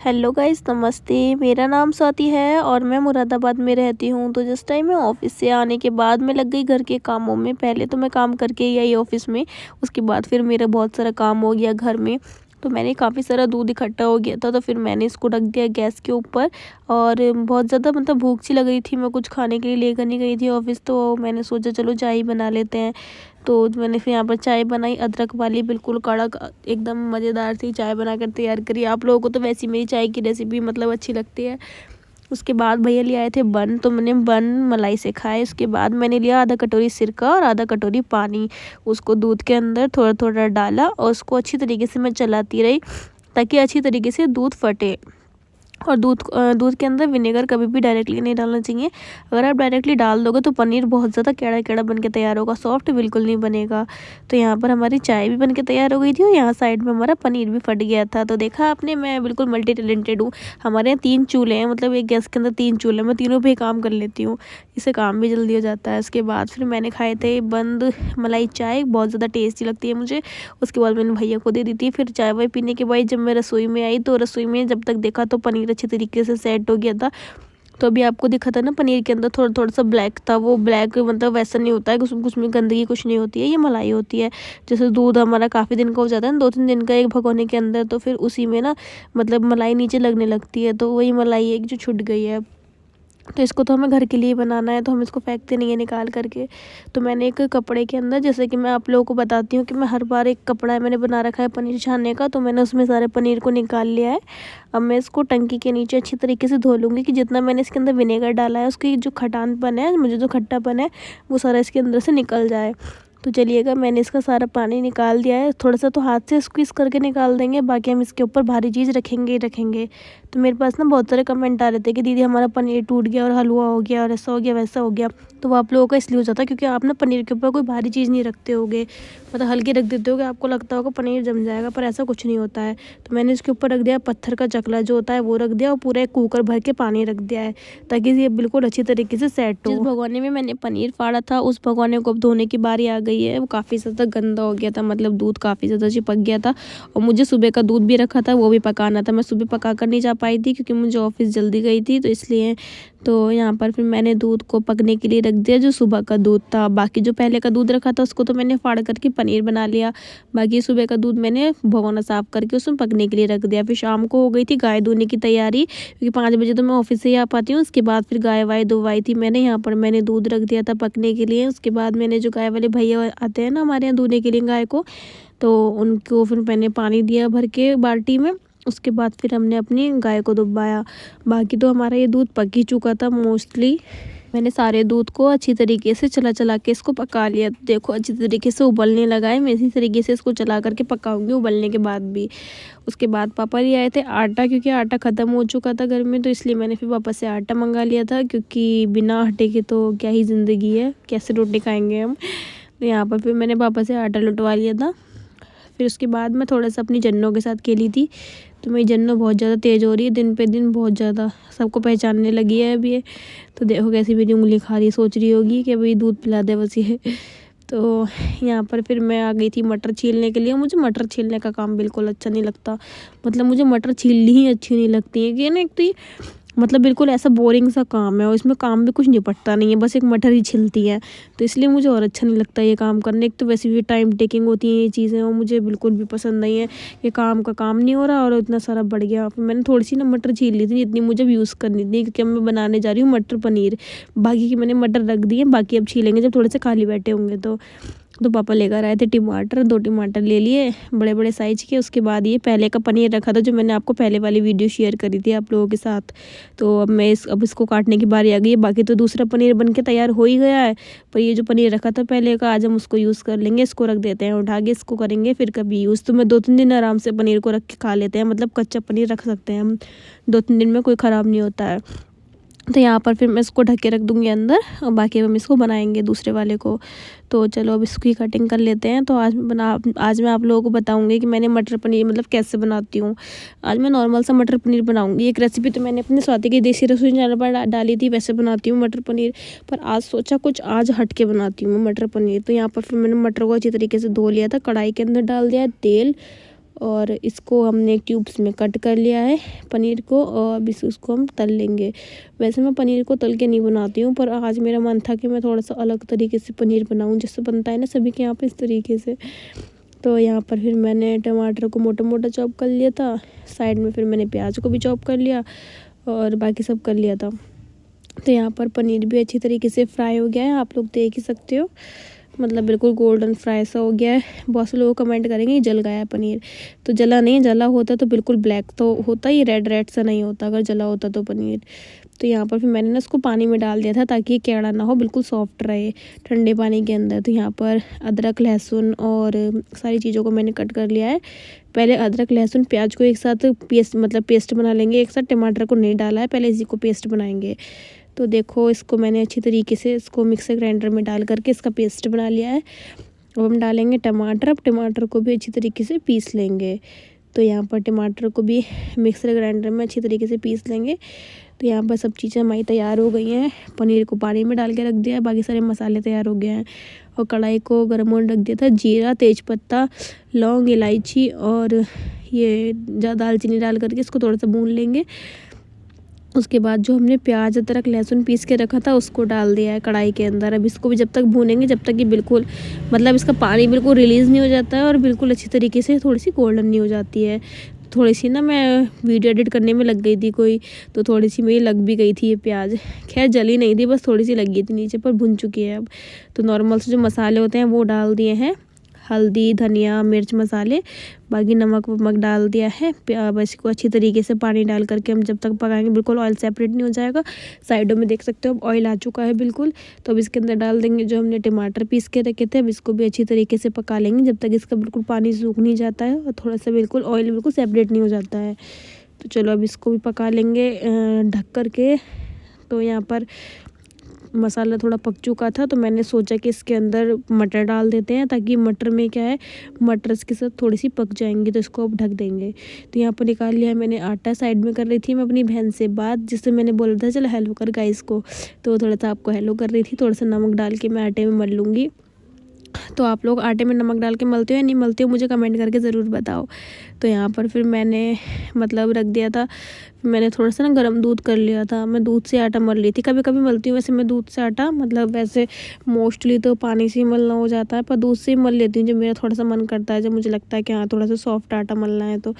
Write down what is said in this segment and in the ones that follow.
Hello guys, नमस्ते। मेरा नाम स्वाति है और मैं मुरादाबाद में रहती हूँ। तो जिस टाइम मैं ऑफ़िस से आने के बाद मैं लग गई घर के कामों में। पहले तो मैं काम करके ही आई ऑफ़िस में, उसके बाद फिर मेरा बहुत सारा काम हो गया घर में। तो मैंने काफ़ी सारा दूध इकट्ठा हो गया था, तो फिर मैंने इसको रख दिया गैस के ऊपर। और बहुत ज़्यादा मतलब भूख सी लग रही थी, मैं कुछ खाने के लिए लेकर नहीं गई थी ऑफ़िस, तो मैंने सोचा चलो चाय ही बना लेते हैं। तो मैंने फिर यहाँ पर चाय बनाई, अदरक वाली, बिल्कुल कड़क, एकदम मज़ेदार सी चाय बनाकर तैयार करी। आप लोगों को तो वैसी मेरी चाय की रेसिपी मतलब अच्छी लगती है। उसके बाद भैया ले आए थे बन, तो मैंने बन मलाई से खाए। उसके बाद मैंने लिया आधा कटोरी सिरका और आधा कटोरी पानी, उसको दूध के अंदर थोड़ा थोड़ा डाला और उसको अच्छी तरीके से मैं चलाती रही ताकि अच्छी तरीके से दूध फटे। और दूध के अंदर विनेगर कभी भी डायरेक्टली नहीं डालना चाहिए। अगर आप डायरेक्टली डाल दोगे तो पनीर बहुत ज़्यादा केड़ा केड़ा बन के तैयार होगा, सॉफ्ट बिल्कुल नहीं बनेगा। तो यहाँ पर हमारी चाय भी बन के तैयार हो गई थी और यहाँ साइड में हमारा पनीर भी फट गया था। तो देखा आपने, मैं बिल्कुल मल्टी टैलेंटेड हूँ। हमारे यहाँ 3 चूल्हे हैं, मतलब एक गैस के अंदर 3 चूल्हे, मैं तीनों पे ही काम कर लेती हूँ। इससे काम भी जल्दी हो जाता है। उसके बाद फिर मैंने खाए थे बंद मलाई चाय, बहुत ज़्यादा टेस्टी लगती है मुझे। उसके बाद मैंने भैया को दे दी थी। फिर चाय वाय पीने के बाद जब मैं रसोई में आई, तो रसोई में जब तक देखा तो पनीर अच्छे तरीके से सेट हो गया था। तो अभी आपको दिखा था ना, पनीर के अंदर थोड़ा थोड़ा सा ब्लैक था। वो ब्लैक मतलब वैसा नहीं होता है, उसमें गंदगी कुछ नहीं होती है, ये मलाई होती है। जैसे दूध हमारा काफ़ी दिन का हो जाता है ना, 2-3 दिन का एक भगोने के अंदर, तो फिर उसी में ना मतलब मलाई नीचे लगने लगती है। तो वही मलाई एक जो छूट गई है। तो इसको तो हमें घर के लिए बनाना है, तो हम इसको फेंकते नहीं है निकाल करके। तो मैंने एक कपड़े के अंदर, जैसे कि मैं आप लोगों को बताती हूँ कि मैं हर बार एक कपड़ा है मैंने बना रखा है पनीर छानने का, तो मैंने उसमें सारे पनीर को निकाल लिया है। अब मैं इसको टंकी के नीचे अच्छी तरीके से धो लूँगी कि जितना मैंने इसके अंदर विनेगर डाला है उसकी जो खटानपन है, मुझे जो खट्टापन है, वो सारा इसके अंदर से निकल जाए। तो चलिएगा, मैंने इसका सारा पानी निकाल दिया है। थोड़ा सा तो हाथ से स्क्वीज़ करके निकाल देंगे, बाकी हम इसके ऊपर भारी चीज़ रखेंगे ही रखेंगे। तो मेरे पास ना बहुत सारे कमेंट आ रहे थे कि दीदी हमारा पनीर टूट गया और हलवा हो गया और ऐसा हो गया वैसा हो गया। तो वो आप लोगों का इसलिए हो जाता है क्योंकि आप ना पनीर के ऊपर कोई भारी चीज़ नहीं रखते होगे, मतलब हल्के रख देते होगे, आपको लगता होगा पनीर जम जाएगा, पर ऐसा कुछ नहीं होता है। तो मैंने इसके ऊपर रख दिया पत्थर का चकला जो होता है वो रख दिया, और पूरा एक कुकर भर के पानी रख दिया है ताकि ये बिल्कुल अच्छी तरीके से सेट हो। जिस भगोने में मैंने पनीर फाड़ा था उस भगोने को अब धोने की बारी आ गई है। वो काफ़ी ज़्यादा गंदा हो गया था, मतलब दूध काफ़ी ज़्यादा चिपक गया था। और मुझे सुबह का दूध भी रखा था, वो भी पकाना था। मैं सुबह पका कर नहीं जा पाई थी क्योंकि मुझे ऑफिस जल्दी गई थी, तो इसलिए। तो यहाँ पर फिर मैंने दूध को पकने के लिए रख दिया, जो सुबह का दूध था। बाकी जो पहले का दूध रखा था उसको तो मैंने फाड़ करके पनीर बना लिया। बाकी सुबह का दूध मैंने भगोना साफ़ करके उसमें पकने के लिए रख दिया। फिर शाम को हो गई थी गाय धोने की तैयारी, क्योंकि 5 बजे तो मैं ऑफिस से ही आ पाती हूँ। उसके बाद फिर गाय वाय धोवाई थी मैंने। यहाँ पर मैंने दूध रख दिया था पकने के लिए। उसके बाद मैंने जो गाय वाले भैया आते हैं ना हमारे यहाँ धोने के लिए गाय को, तो उनको फिर मैंने पानी दिया भर के बाल्टी में। उसके बाद फिर हमने अपनी गाय को दुबवाया। बाकी तो हमारा ये दूध पक ही चुका था मोस्टली। मैंने सारे दूध को अच्छी तरीके से चला चला के इसको पका लिया। देखो अच्छी तरीके से उबलने लगा है, मैं इसी तरीके से इसको चला करके पकाऊंगी उबलने के बाद भी। उसके बाद पापा ले आए थे आटा, क्योंकि आटा ख़त्म हो चुका था घर में, तो इसलिए मैंने फिर पापा से आटा मंगा लिया था, क्योंकि बिना आटे के तो क्या ही ज़िंदगी है, कैसे रोटी खाएँगे हम। तो यहाँ पर फिर मैंने पापा से आटा लुटवा लिया था। फिर उसके बाद मैं थोड़ा सा अपनी जन्नों के साथ खेली थी। तो मेरी जन्नों बहुत ज़्यादा तेज़ हो रही है, दिन पे दिन बहुत ज़्यादा सबको पहचानने लगी है अभी ये। तो देखो कैसी मेरी उंगली खा रही, सोच रही होगी कि अभी दूध पिला दे बस ये। तो यहाँ पर फिर मैं आ गई थी मटर छीलने के लिए। मुझे मटर छीलने का काम बिल्कुल अच्छा नहीं लगता, मतलब मुझे मटर छीलनी ही अच्छी नहीं लगती है कि ना। एक तो ये मतलब बिल्कुल ऐसा बोरिंग सा काम है और इसमें काम भी कुछ निपटता नहीं है, बस एक मटर ही छिलती है। तो इसलिए मुझे और अच्छा नहीं लगता ये काम करने। एक तो वैसे भी टाइम टेकिंग होती है ये चीज़ें, और मुझे बिल्कुल भी पसंद नहीं है। ये काम का काम नहीं हो रहा और इतना सारा बढ़ गया। फिर मैंने थोड़ी सी ना मटर छील ली थी, जितनी मुझे यूज़ करनी थी, क्योंकि अब मैं बनाने जा रही हूँ मटर पनीर। बाकी की मैंने मटर रख दी है, बाकी अब छीलेंगे जब थोड़े से खाली बैठे होंगे तो पापा लेकर आए थे टमाटर, 2 टमाटर ले लिए बड़े बड़े साइज़ के। उसके बाद ये पहले का पनीर रखा था जो मैंने आपको पहले वाली वीडियो शेयर करी थी आप लोगों के साथ। तो अब इसको काटने की बारी आ गई है। बाकी तो दूसरा पनीर बन के तैयार हो ही गया है, पर ये जो पनीर रखा था पहले का, आज हम उसको यूज़ कर लेंगे। इसको रख देते हैं उठा के, इसको करेंगे फिर कभी यूज़। तो मैं 2-3 दिन आराम से पनीर को रख के खा लेते हैं, मतलब कच्चा पनीर रख सकते हैं हम 2-3 दिन में, कोई ख़राब नहीं होता है। तो यहाँ पर फिर मैं इसको ढक के रख दूँगी अंदर, और बाकी हम इसको बनाएंगे दूसरे वाले को। तो चलो अब इसकी कटिंग कर लेते हैं। तो आज मैं आप लोगों को बताऊंगी कि मैंने मटर पनीर मतलब कैसे बनाती हूँ। आज मैं नॉर्मल सा मटर पनीर बनाऊंगी। एक रेसिपी तो मैंने अपने स्वाति की देसी रसोई चैनल पर डाली थी, वैसे बनाती हूँ मटर पनीर, पर आज सोचा कुछ आज हट के बनाती हूँ मटर पनीर। तो यहाँ पर फिर मैंने मटर को अच्छी तरीके से धो लिया था, कढ़ाई के अंदर डाल दिया तेल, और इसको हमने एक ट्यूब्स में कट कर लिया है पनीर को, और अब इसको हम तल लेंगे। वैसे मैं पनीर को तल के नहीं बनाती हूँ, पर आज मेरा मन था कि मैं थोड़ा सा अलग तरीके से पनीर बनाऊँ, जैसे बनता है ना सभी के यहाँ पे इस तरीके से। तो यहाँ पर फिर मैंने टमाटर को मोटा मोटा चॉप कर लिया था, साइड में फिर मैंने प्याज को भी चॉप कर लिया और बाकी सब कर लिया था। तो यहाँ पर पनीर भी अच्छी तरीके से फ्राई हो गया है, आप लोग देख ही सकते हो, मतलब बिल्कुल गोल्डन फ्राई सा हो गया है। बहुत से लोग कमेंट करेंगे जल गया है पनीर, तो जला नहीं, जला होता तो बिल्कुल ब्लैक तो होता ही, रेड रेड सा नहीं होता अगर जला होता तो पनीर। तो यहाँ पर फिर मैंने ना उसको पानी में डाल दिया था ताकि ये कैड़ा ना हो, बिल्कुल सॉफ्ट रहे ठंडे पानी के अंदर। तो यहाँ पर अदरक लहसुन और सारी चीज़ों को मैंने कट कर लिया है। पहले अदरक लहसुन प्याज को एक साथ पेस्ट बना लेंगे एक साथ, टमाटर को नहीं डाला है, पहले इसी को पेस्ट बनाएंगे। तो देखो इसको मैंने अच्छी तरीके से इसको मिक्सर ग्राइंडर में डाल करके इसका पेस्ट बना लिया है। अब हम डालेंगे टमाटर, अब टमाटर को भी अच्छी तरीके से पीस लेंगे। तो यहाँ पर टमाटर को भी मिक्सर ग्राइंडर में अच्छी तरीके से पीस लेंगे। तो यहाँ पर सब चीज़ें हमारी तैयार हो गई हैं। पनीर को पानी में डाल के रख दिया है, बाकी सारे मसाले तैयार हो गए हैं। और कढ़ाई को गर्म होने रख दिया था, जीरा तेज़पत्ता लौंग इलायची और ये दालचीनी डाल करके इसको थोड़ा सा भून लेंगे। उसके बाद जो हमने प्याज अदरक लहसुन पीस के रखा था उसको डाल दिया है कढ़ाई के अंदर। अब इसको भी जब तक भूनेंगे जब तक कि बिल्कुल मतलब इसका पानी बिल्कुल रिलीज़ नहीं हो जाता है और बिल्कुल अच्छी तरीके से थोड़ी सी गोल्डन नहीं हो जाती है। थोड़ी सी ना मैं वीडियो एडिट करने में लग गई थी कोई, तो थोड़ी सी मेरी लग भी गई थी ये प्याज, खैर जली नहीं थी, बस थोड़ी सी लग गई थी नीचे, पर भुन चुकी है अब। तो नॉर्मल से जो मसाले होते हैं वो डाल दिए हैं, हल्दी धनिया मिर्च मसाले, बाकी नमक वमक डाल दिया है। बस इसको अच्छी तरीके से पानी डाल करके हम जब तक पकाएंगे बिल्कुल ऑयल सेपरेट नहीं हो जाएगा। साइडों में देख सकते हो अब ऑयल आ चुका है बिल्कुल। तो अब इसके अंदर डाल देंगे जो हमने टमाटर पीस के रखे थे, अब इसको भी अच्छी तरीके से पका लेंगे जब तक इसका बिल्कुल पानी सूख नहीं जाता है और थोड़ा सा बिल्कुल ऑयल बिल्कुल सेपरेट नहीं हो जाता है। तो चलो अब इसको भी पका लेंगे ढक कर के। तो यहाँ पर मसाला थोड़ा पक चुका था, तो मैंने सोचा कि इसके अंदर मटर डाल देते हैं ताकि मटर में क्या है, मटर इसके साथ थोड़ी सी पक जाएंगी, तो इसको अब ढक देंगे। तो यहाँ पर निकाल लिया मैंने आटा, साइड में कर रही थी मैं अपनी बहन से बात, जिससे मैंने बोला था चलो हेलो कर गाइस को, तो वो थोड़ा सा आपको हेलो कर रही थी। थोड़ा सा नमक डाल के मैं आटे में मल लूँगी। तो आप लोग आटे में नमक डाल के मलते हो या नहीं मलते हो मुझे कमेंट करके ज़रूर बताओ। तो यहाँ पर फिर मैंने मतलब रख दिया था, मैंने थोड़ा सा ना गर्म दूध कर लिया था, मैं दूध से आटा मल रही थी। कभी कभी मलती हूँ वैसे मैं दूध से आटा, मतलब वैसे मोस्टली तो पानी से ही मलना हो जाता है, पर दूध से ही मल लेती हूँ जब मेरा थोड़ा सा मन करता है, जब मुझे लगता है कि हाँ थोड़ा सा सॉफ्ट आटा मलना है तो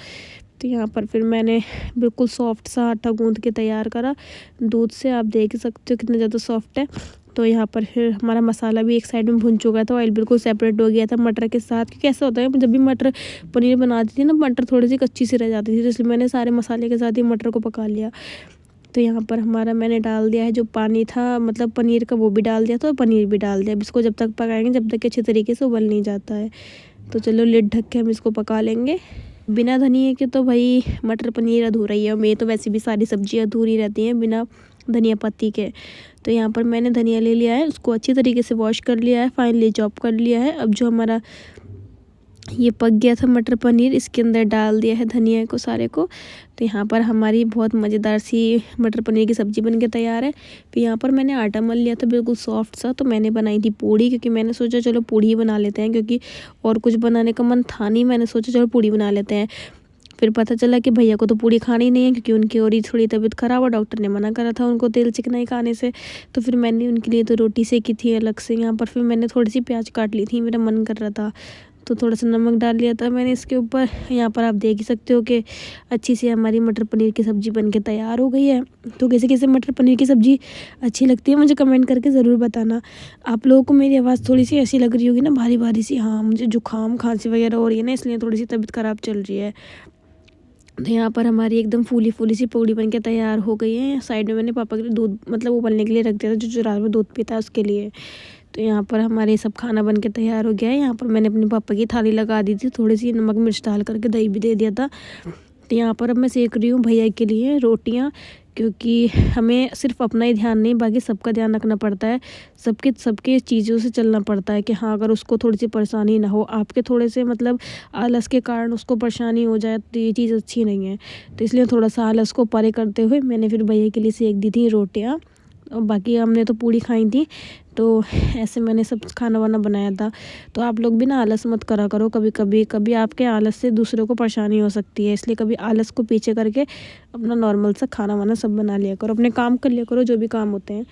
यहाँ पर फिर मैंने बिल्कुल सॉफ्ट सा आटा गूँध के तैयार करा दूध से, आप देख सकते हो कितना ज़्यादा सॉफ्ट है। तो यहाँ पर फिर हमारा मसाला भी एक साइड में भुन चुका था, ऑयल बिल्कुल सेपरेट हो गया था मटर के साथ। क्योंकि ऐसा होता है जब भी मटर पनीर बनाती थी ना, मटर थोड़ी सी कच्ची सी रह जाती थी, तो इसलिए मैंने सारे मसाले के साथ ही मटर को पका लिया। तो यहाँ पर हमारा मैंने डाल दिया है जो पानी था मतलब पनीर का, वो भी डाल दिया था और पनीर भी डाल दिया। अब इसको जब तक पकाएंगे जब तक अच्छे तरीके से उबल नहीं जाता है। तो चलो लिड ढक के हम इसको पका लेंगे। बिना धनिया के तो भाई मटर पनीर अधूरा ही है, और मेरी तो वैसे भी सारी सब्जियाँ अधूरी रहती हैं बिना धनिया पत्ती के। तो यहाँ पर मैंने धनिया ले लिया है, उसको अच्छी तरीके से वॉश कर लिया है, फाइनली चॉप कर लिया है। अब जो हमारा ये पक गया था मटर पनीर, इसके अंदर डाल दिया है धनिया को सारे को। तो यहाँ पर हमारी बहुत मज़ेदार सी मटर पनीर की सब्ज़ी बन के तैयार है। फिर यहाँ पर मैंने आटा मल लिया था बिल्कुल सॉफ्ट सा, तो मैंने बनाई थी पूड़ी, क्योंकि मैंने सोचा चलो पूड़ी ही बना लेते हैं, क्योंकि और कुछ बनाने का मन था नहीं, मैंने सोचा चलो पूड़ी बना लेते हैं। फिर पता चला कि भैया को तो पूड़ी खानी नहीं है, क्योंकि उनकी और ही थोड़ी तबीयत ख़राब और डॉक्टर ने मना करा था उनको तेल चिकनाई खाने से। तो फिर मैंने उनके लिए तो रोटी सेकी थी अलग से। यहाँ पर फिर मैंने थोड़ी सी प्याज काट ली थी, मेरा मन कर रहा था, तो थोड़ा सा नमक डाल लिया था मैंने इसके ऊपर। यहाँ पर आप देख ही सकते हो कि अच्छी सी हमारी मटर पनीर की सब्ज़ी बन के तैयार हो गई है। तो कैसे कैसे मटर पनीर की सब्ज़ी अच्छी लगती है मुझे कमेंट करके ज़रूर बताना। आप लोगों को मेरी आवाज़ थोड़ी सी ऐसी लग रही होगी ना, भारी भारी सी, हाँ मुझे जुकाम खांसी वगैरह हो रही है ना, इसलिए थोड़ी सी तबीयत ख़राब चल रही है। तो यहाँ पर हमारी एकदम फूली फूली सी पूड़ी बन के तैयार हो गई है। साइड में मैंने पापा के लिए दूध मतलब उबलने के लिए रख दिया था, जो रात में दूध पीता है उसके लिए। तो यहाँ पर हमारे सब खाना बन के तैयार हो गया है। यहाँ पर मैंने अपने पापा की थाली लगा दी थी, थोड़ी सी नमक मिर्च डाल करके दही भी दे दिया था। तो यहाँ पर अब मैं सेक रही हूँ भैया के लिए रोटियाँ, क्योंकि हमें सिर्फ अपना ही ध्यान नहीं बल्कि सबका ध्यान रखना पड़ता है, सबके चीज़ों से चलना पड़ता है कि हाँ अगर उसको थोड़ी सी परेशानी ना हो, आपके थोड़े से मतलब आलस के कारण उसको परेशानी हो जाए तो ये चीज़ अच्छी नहीं है। तो इसलिए थोड़ा सा आलस को परे करते हुए मैंने फिर भैया के लिए सेक दी थी रोटियाँ। और बाकी हमने तो पूड़ी खाई थी। तो ऐसे मैंने सब खाना वाना बनाया था। तो आप लोग भी ना आलस मत करा करो कभी आपके आलस से दूसरों को परेशानी हो सकती है, इसलिए कभी आलस को पीछे करके अपना नॉर्मल सा खाना वाना सब बना लिया करो, अपने काम कर लिया करो जो भी काम होते हैं।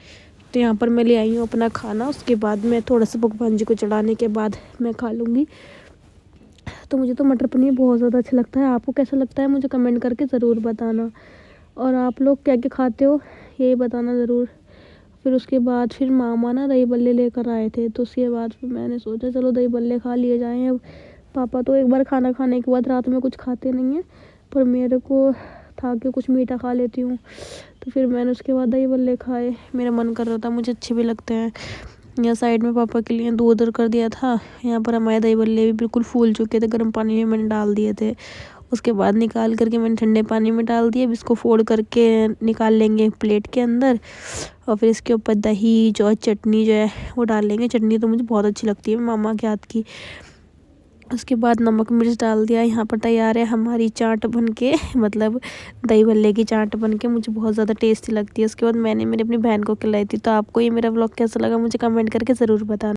तो यहाँ पर मैं ले आई हूँ अपना खाना, उसके बाद मैं थोड़ा सा भगवान जी को चढ़ाने के बाद मैं खा लूँगी। तो मुझे तो मटर पनीर बहुत ज़्यादा अच्छा लगता है। आपको कैसा लगता है मुझे कमेंट करके ज़रूर बताना, और आप लोग क्या क्या खाते हो यही बताना ज़रूर। फिर उसके बाद फिर मामा ना दही बल्ले लेकर आए थे, तो उसके बाद फिर मैंने सोचा चलो दही बल्ले खा लिए जाएँ। अब पापा तो एक बार खाना खाने के बाद रात में कुछ खाते नहीं हैं, पर मेरे को था कि कुछ मीठा खा लेती हूँ, तो फिर मैंने उसके बाद दही बल्ले खाए। मेरा मन कर रहा था, मुझे अच्छे भी लगते हैं। यहाँ साइड में पापा के लिए दूध उधर कर दिया था। यहाँ पर हमारे दही बल्ले भी बिल्कुल फूल चुके थे, गर्म पानी में मैंने डाल दिए थे। उसके बाद निकाल करके मैंने ठंडे पानी में डाल दिया। अब इसको फोड़ करके निकाल लेंगे प्लेट के अंदर, और फिर इसके ऊपर दही जो चटनी जो है वो डाल लेंगे। चटनी तो मुझे बहुत अच्छी लगती है मामा के हाथ की। उसके बाद नमक मिर्च डाल दिया। यहाँ पर तैयार है हमारी चाट बन के, मतलब दही भल्ले की चाट बन के, मुझे बहुत ज़्यादा टेस्टी लगती है। उसके बाद मैंने मेरी अपनी बहन को खिलाई थी। तो आपको ये मेरा व्लॉग कैसा लगा मुझे कमेंट करके ज़रूर बताना।